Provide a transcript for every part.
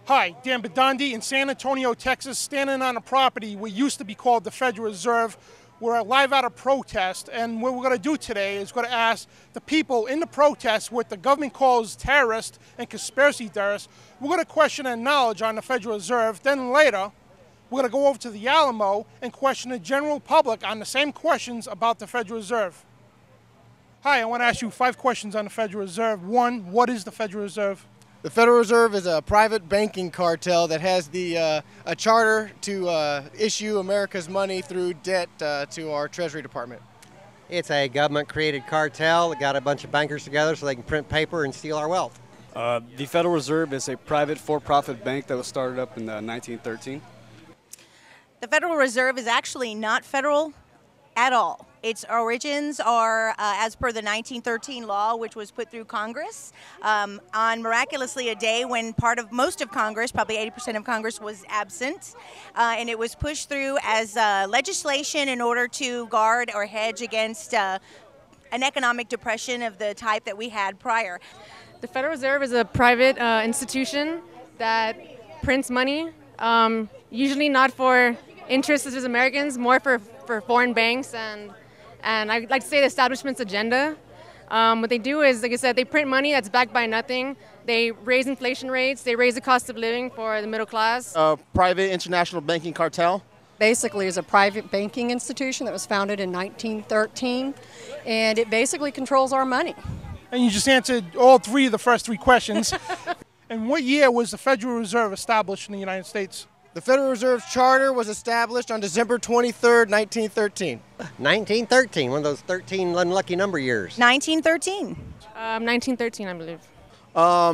Hi, Dan Bidondi in San Antonio, Texas, standing on a property what used to be called the Federal Reserve. We're live at a protest, and what we're going to do today is going to ask the people in the protest what the government calls terrorists and conspiracy theorists. We're going to question their knowledge on the Federal Reserve. Then later, we're going to go over to the Alamo and question the general public on the same questions about the Federal Reserve. Hi, I want to ask you 5 questions on the Federal Reserve. 1, what is the Federal Reserve? The Federal Reserve is a private banking cartel that has a charter to issue America's money through debt to our Treasury Department. It's a government-created cartel that got a bunch of bankers together so they can print paper and steal our wealth. The Federal Reserve is a private for-profit bank that was started up in 1913. The Federal Reserve is actually not federal at all. Its origins are as per the 1913 law, which was put through Congress on miraculously a day when most of Congress, probably 80% of Congress, was absent, and it was pushed through as legislation in order to guard or hedge against an economic depression of the type that we had prior. The Federal Reserve is a private institution that prints money, usually not for interests as Americans, more for foreign banks and I'd like to say the establishment's agenda. What they do is, like I said, they print money that's backed by nothing. They raise inflation rates. They raise the cost of living for the middle class. A private international banking cartel. Basically is a private banking institution that was founded in 1913, and it basically controls our money. And you just answered all 3 of the first 3 questions. And what year was the Federal Reserve established in the United States? The Federal Reserve's charter was established on December 23rd, 1913. 1913, one of those 13 unlucky number years. 1913. 1913, I believe.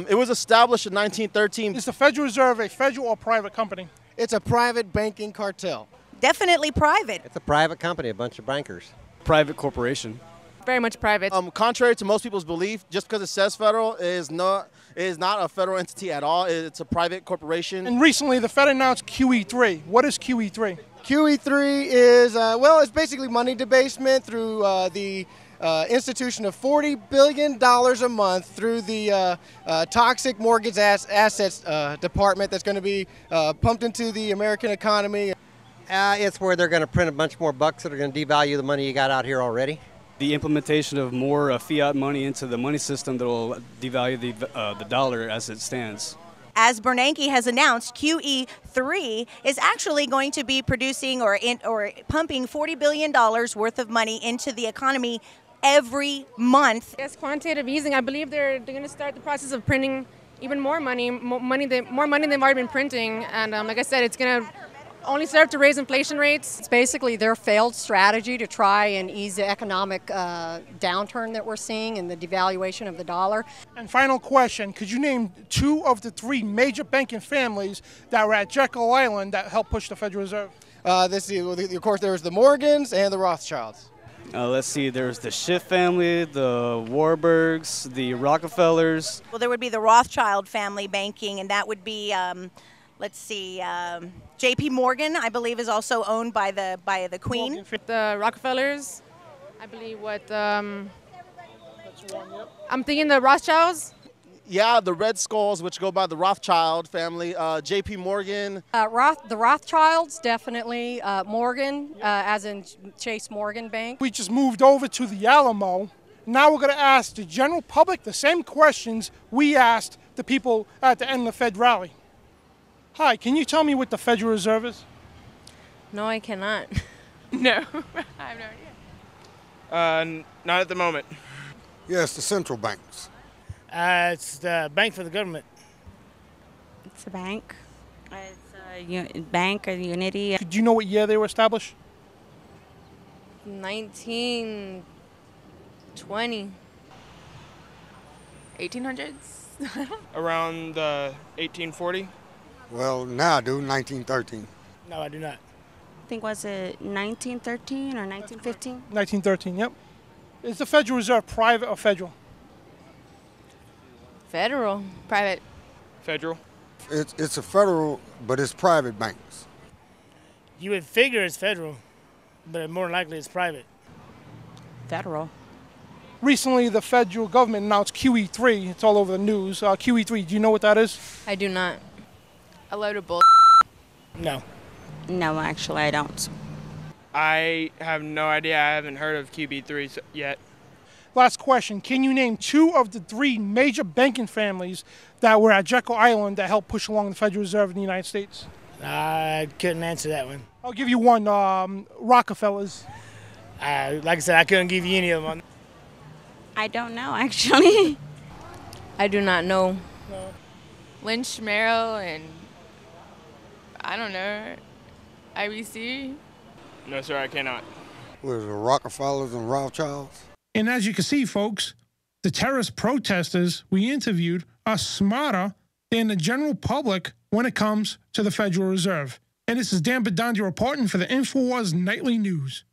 It was established in 1913. Is the Federal Reserve a federal or private company? It's a private banking cartel. Definitely private. It's a private company, a bunch of bankers. Private corporation. Very much private. Contrary to most people's belief, just because it says federal, it is not a federal entity at all. It's a private corporation. And recently, the Fed announced QE3. What is QE3? QE3 is, it's basically money debasement through the institution of $40 billion a month through the toxic mortgage assets department that's going to be pumped into the American economy. It's where they're going to print a bunch more bucks that are going to devalue the money you got out here already. The implementation of more fiat money into the money system that will devalue the dollar as it stands. As Bernanke has announced, QE3 is actually going to be producing or pumping $40 billion worth of money into the economy every month. Yes, quantitative easing. I believe they're going to start the process of printing even more money than they've already been printing. And like I said, it's going to only serve to raise inflation rates. It's basically their failed strategy to try and ease the economic downturn that we're seeing and the devaluation of the dollar. And final question, could you name 2 of the 3 major banking families that were at Jekyll Island that helped push the Federal Reserve? Of course, there was the Morgans and the Rothschilds. Let's see, there's the Schiff family, the Warburgs, the Rockefellers. Well, there would be the Rothschild family banking, and that would be J.P. Morgan, I believe, is also owned by the Queen. The Rockefellers, I believe I'm thinking the Rothschilds. Yeah, the Red Skulls, which go by the Rothschild family, J.P. Morgan. The Rothschilds, definitely. Morgan, as in Chase Morgan Bank. We just moved over to the Alamo. Now we're going to ask the general public the same questions we asked the people at the end of the Fed rally. Hi, can you tell me what the Federal Reserve is? No, I cannot. No, I have no idea. Not at the moment. Yes, the central banks. It's the bank for the government. It's a bank. It's a bank or Unity. Do you know what year they were established? 1920. 1800s? Around 1840. Well, now I do, 1913. No, I do not. I think, was it 1913 or 1915? 1913, yep. Is the Federal Reserve private or federal? Federal. Private. Federal. It's a federal, but it's private banks. You would figure it's federal, but more likely it's private. Federal. Recently, the federal government announced QE3. It's all over the news. QE3, do you know what that is? I do not. A load of bull. No. No, actually, I don't. I have no idea. I haven't heard of QB3 yet. Last question. Can you name 2 of the 3 major banking families that were at Jekyll Island that helped push along the Federal Reserve in the United States? I couldn't answer that one. I'll give you one, Rockefellers. Like I said, I couldn't give you any of them. I don't know, actually. I do not know. No. Lynch, Merrill, and I don't know, IBC. No, sir, I cannot. Was the Rockefellers and Rothschilds? And as you can see, folks, the terrorist protesters we interviewed are smarter than the general public when it comes to the Federal Reserve. And this is Dan Bidondi reporting for the InfoWars Nightly News.